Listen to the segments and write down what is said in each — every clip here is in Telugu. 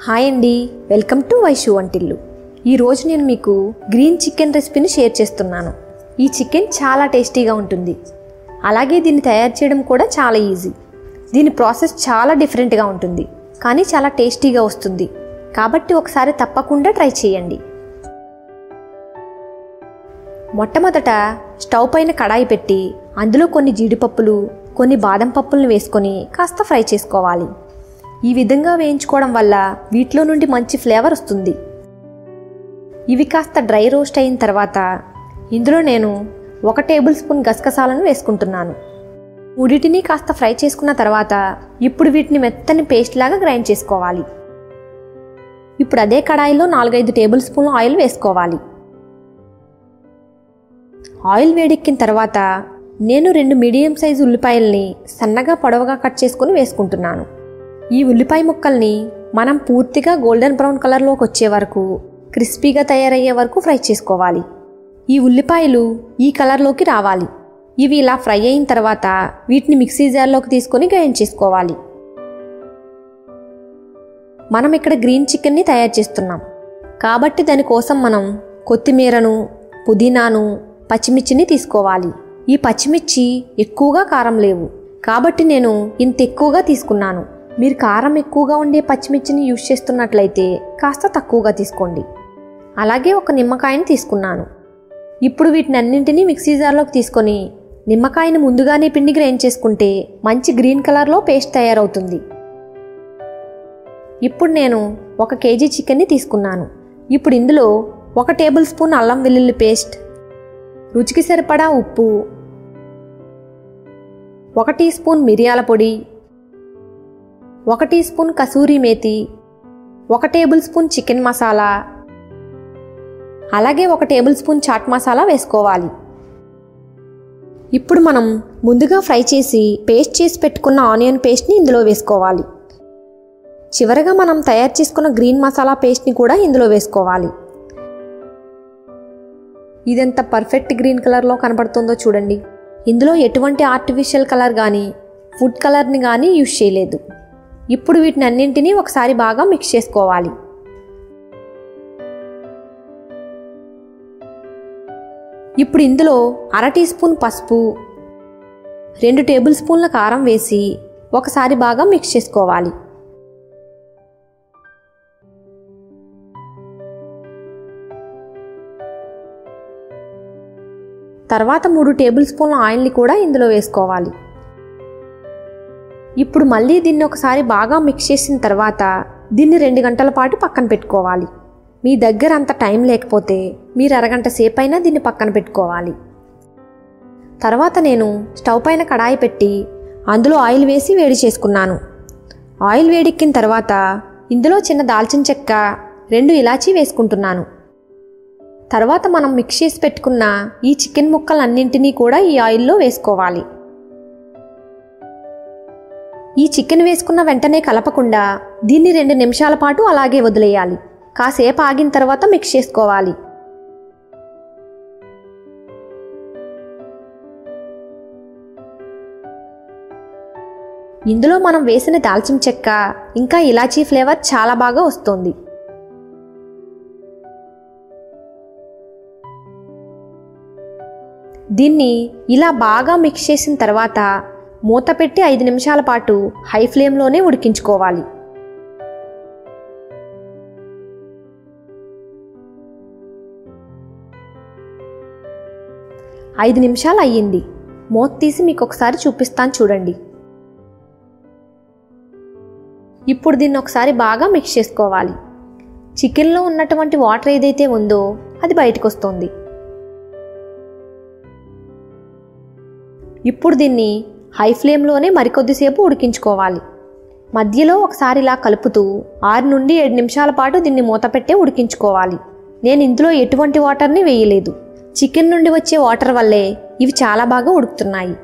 హాయ్ అండి, వెల్కమ్ టు వైషు వంటిల్లు. ఈరోజు నేను మీకు గ్రీన్ చికెన్ రెసిపీని షేర్ చేస్తున్నాను. ఈ చికెన్ చాలా టేస్టీగా ఉంటుంది. అలాగే దీన్ని తయారు చేయడం కూడా చాలా ఈజీ. దీని ప్రాసెస్ చాలా డిఫరెంట్గా ఉంటుంది, కానీ చాలా టేస్టీగా వస్తుంది. కాబట్టి ఒకసారి తప్పకుండా ట్రై చేయండి. మొట్టమొదట స్టవ్ పైన కడాయి పెట్టి అందులో కొన్ని జీడిపప్పులు, కొన్ని బాదం పప్పులను వేసుకొని కాస్త ఫ్రై చేసుకోవాలి. ఈ విధంగా వేయించుకోవడం వల్ల వీటిలో నుండి మంచి ఫ్లేవర్ వస్తుంది. ఇవి కాస్త డ్రై రోస్ట్ అయిన తర్వాత ఇందులో నేను 1 టేబుల్ స్పూన్ గసగసాలను వేసుకుంటున్నాను. మూడింటిని కాస్త ఫ్రై చేసుకున్న తర్వాత ఇప్పుడు వీటిని మెత్తని పేస్ట్ లాగా గ్రైండ్ చేసుకోవాలి. ఇప్పుడు అదే కడాయిలో 4-5 టేబుల్ స్పూన్ల ఆయిల్ వేసుకోవాలి. ఆయిల్ వేడెక్కిన తర్వాత నేను 2 మీడియం సైజు ఉల్లిపాయల్ని సన్నగా పొడవుగా కట్ చేసుకుని వేసుకుంటున్నాను. ఈ ఉల్లిపాయ ముక్కల్ని మనం పూర్తిగా గోల్డెన్ బ్రౌన్ కలర్లోకి వచ్చే వరకు, క్రిస్పీగా తయారయ్యే వరకు ఫ్రై చేసుకోవాలి. ఈ ఉల్లిపాయలు ఈ కలర్లోకి రావాలి. ఇవి ఇలా ఫ్రై అయిన తర్వాత వీటిని మిక్సీ జార్లోకి తీసుకొని గ్రైండ్ చేసుకోవాలి. మనం ఇక్కడ గ్రీన్ చికెన్ని తయారు చేస్తున్నాం కాబట్టి దానికోసం మనం కొత్తిమీరను, పుదీనాను, పచ్చిమిర్చిని తీసుకోవాలి. ఈ పచ్చిమిర్చి ఎక్కువగా కారం లేవు కాబట్టి నేను ఇంత ఎక్కువగా తీసుకున్నాను. మీరు కారం ఎక్కువగా ఉండే పచ్చిమిర్చిని యూజ్ చేస్తున్నట్లయితే కాస్త తక్కువగా తీసుకోండి. అలాగే 1 నిమ్మకాయని తీసుకున్నాను. ఇప్పుడు వీటిని అన్నింటినీ మిక్సీ జార్లోకి తీసుకొని నిమ్మకాయని ముందుగానే పిండి గ్రైండ్ చేసుకుంటే మంచి గ్రీన్ కలర్లో పేస్ట్ తయారవుతుంది. ఇప్పుడు నేను 1 కేజీ చికెన్ని తీసుకున్నాను. ఇప్పుడు ఇందులో 1 టేబుల్ స్పూన్ అల్లం వెల్లుల్లి పేస్ట్, రుచికి సరిపడా ఉప్పు, 1 టీ స్పూన్ మిరియాల పొడి, 1 టీ స్పూన్ కసూరి మేతి, 1 టేబుల్ స్పూన్ చికెన్ మసాలా, అలాగే 1 టేబుల్ స్పూన్ చాట్ మసాలా వేసుకోవాలి. ఇప్పుడు మనం ముందుగా ఫ్రై చేసి పేస్ట్ చేసి పెట్టుకున్న ఆనియన్ పేస్ట్ని ఇందులో వేసుకోవాలి. చివరగా మనం తయారు చేసుకున్న గ్రీన్ మసాలా పేస్ట్ని కూడా ఇందులో వేసుకోవాలి. ఇదెంత పర్ఫెక్ట్ గ్రీన్ కలర్లో కనబడుతుందో చూడండి. ఇందులో ఎటువంటి ఆర్టిఫిషియల్ కలర్ కానీ ఫుడ్ కలర్ని కానీ యూజ్ చేయలేదు. ఇప్పుడు వీటిని అన్నింటినీ ఒకసారి బాగా మిక్స్ చేసుకోవాలి. ఇప్పుడు ఇందులో 1/2 టీ స్పూన్ పసుపు, 2 టేబుల్ స్పూన్ల కారం వేసి ఒకసారి బాగా మిక్స్ చేసుకోవాలి. తర్వాత 3 టేబుల్ స్పూన్ల ఆయిల్ని కూడా ఇందులో వేసుకోవాలి. ఇప్పుడు మళ్ళీ దీన్ని ఒకసారి బాగా మిక్స్ చేసిన తర్వాత దీన్ని 2 గంటల పాటు పక్కన పెట్టుకోవాలి. మీ దగ్గర అంత టైం లేకపోతే మీరు అరగంట సేపు అయినా దీన్ని పక్కన పెట్టుకోవాలి. తర్వాత నేను స్టవ్ పైన కడాయి పెట్టి అందులో ఆయిల్ వేసి వేడి చేసుకున్నాను. ఆయిల్ వేడెక్కిన తర్వాత ఇందులో చిన్న దాల్చిన చెక్క, 2 ఇలాచీ వేసుకుంటున్నాను. తర్వాత మనం మిక్స్ చేసి పెట్టుకున్న ఈ చికెన్ ముక్కలన్నింటినీ కూడా ఈ ఆయిల్లో వేసుకోవాలి. ఈ చికెన్ వేసుకున్న వెంటనే కలపకుండా దీన్ని 2 నిమిషాల పాటు అలాగే వదిలేయాలి. కాసేపు ఆగిన తర్వాత మిక్స్ చేసుకోవాలి. ఇందులో మనం వేసిన దాల్చిన చెక్క ఇంకా ఇలాచీ ఫ్లేవర్ చాలా బాగా వస్తుంది. దీన్ని ఇలా బాగా మిక్స్ చేసిన తర్వాత మూత పెట్టి 5 నిమిషాల పాటు హై ఫ్లేమ్లోనే ఉడికించుకోవాలి. ఐదు నిమిషాలు అయ్యింది. మూత తీసి మీకు ఒకసారి చూపిస్తాను చూడండి. ఇప్పుడు దీన్ని ఒకసారి బాగా మిక్స్ చేసుకోవాలి. చికెన్లో ఉన్నటువంటి వాటర్ ఏదైతే ఉందో అది బయటకు వస్తుంది. ఇప్పుడు దీన్ని హై ఫ్లేమ్లోనే మరికొద్దిసేపు ఉడికించుకోవాలి. మధ్యలో ఒకసారి ఇలా కలుపుతూ 6 నుండి 7 నిమిషాల పాటు దీన్ని మూత పెట్టే ఉడికించుకోవాలి. నేను ఇందులో ఎటువంటి వాటర్ని వేయలేదు. చికెన్ నుండి వచ్చే వాటర్ వల్లే ఇవి చాలా బాగా ఉడుకుతున్నాయి.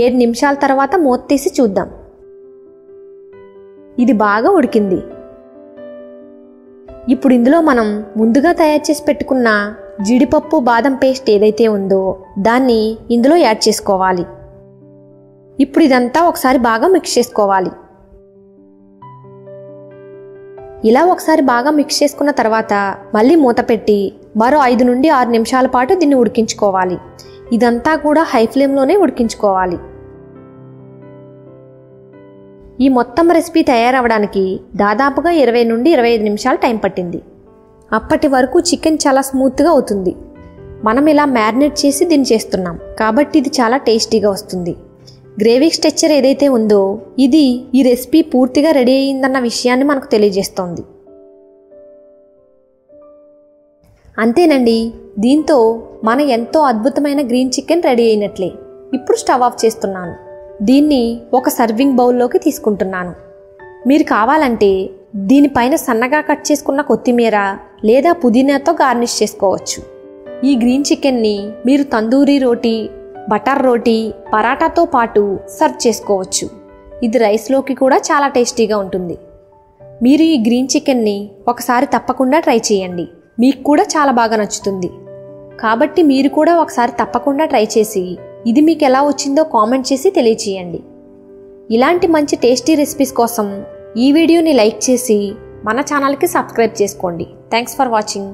7 నిమిషాల తర్వాత మూత తీసి చూద్దాం. ఇది బాగా ఉడికింది. ఇప్పుడు ఇందులో మనం ముందుగా తయారు చేసి పెట్టుకున్న జీడిపప్పు బాదం పేస్ట్ ఏదైతే ఉందో దాన్ని ఇందులో యాడ్ చేసుకోవాలి. ఇప్పుడు ఇదంతా ఒకసారి బాగా మిక్స్ చేసుకోవాలి. ఇలా ఒకసారి బాగా మిక్స్ చేసుకున్న తర్వాత మళ్ళీ మూత పెట్టి మరో 5 నుండి 6 నిమిషాల పాటు దీన్ని ఉడికించుకోవాలి. ఇదంతా కూడా హై ఫ్లేమ్లోనే ఉడికించుకోవాలి. ఈ మొత్తం రెసిపీ తయారవడానికి దాదాపుగా 20 నుండి 25 నిమిషాలు టైం పట్టింది. అప్పటి వరకు చికెన్ చాలా స్మూత్గా అవుతుంది. మనం ఇలా మ్యారినేట్ చేసి దీన్ని చేస్తున్నాం కాబట్టి ఇది చాలా టేస్టీగా వస్తుంది. గ్రేవీ స్ట్రక్చర్ ఏదైతే ఉందో ఇది ఈ రెసిపీ పూర్తిగా రెడీ అయ్యిందన్న విషయాన్ని మనకు తెలియజేస్తోంది. అంతేనండి, దీంతో మన ఎంతో అద్భుతమైన గ్రీన్ చికెన్ రెడీ అయినట్లే. ఇప్పుడు స్టవ్ ఆఫ్ చేస్తున్నాను. దీన్ని ఒక సర్వింగ్ బౌల్లోకి తీసుకుంటున్నాను. మీరు కావాలంటే దీనిపైన సన్నగా కట్ చేసుకున్న కొత్తిమీర లేదా పుదీనాతో గార్నిష్ చేసుకోవచ్చు. ఈ గ్రీన్ చికెన్ని మీరు తందూరీ రోటీ, బటర్ రోటీ, పరాటాతో పాటు సర్వ్ చేసుకోవచ్చు. ఇది రైస్లోకి కూడా చాలా టేస్టీగా ఉంటుంది. మీరు ఈ గ్రీన్ చికెన్ని ఒకసారి తప్పకుండా ట్రై చేయండి. మీకు కూడా చాలా బాగా నచ్చుతుంది. కాబట్టి మీరు కూడా ఒకసారి తప్పకుండా ట్రై చేసి ఇది మీకు ఎలా వచ్చిందో కామెంట్ చేసి తెలియచేయండి. ఇలాంటి మంచి టేస్టీ రెసిపీస్ కోసం ఈ వీడియోని లైక్ చేసి మన ఛానల్కి సబ్స్క్రైబ్ చేసుకోండి. Thanks for watching.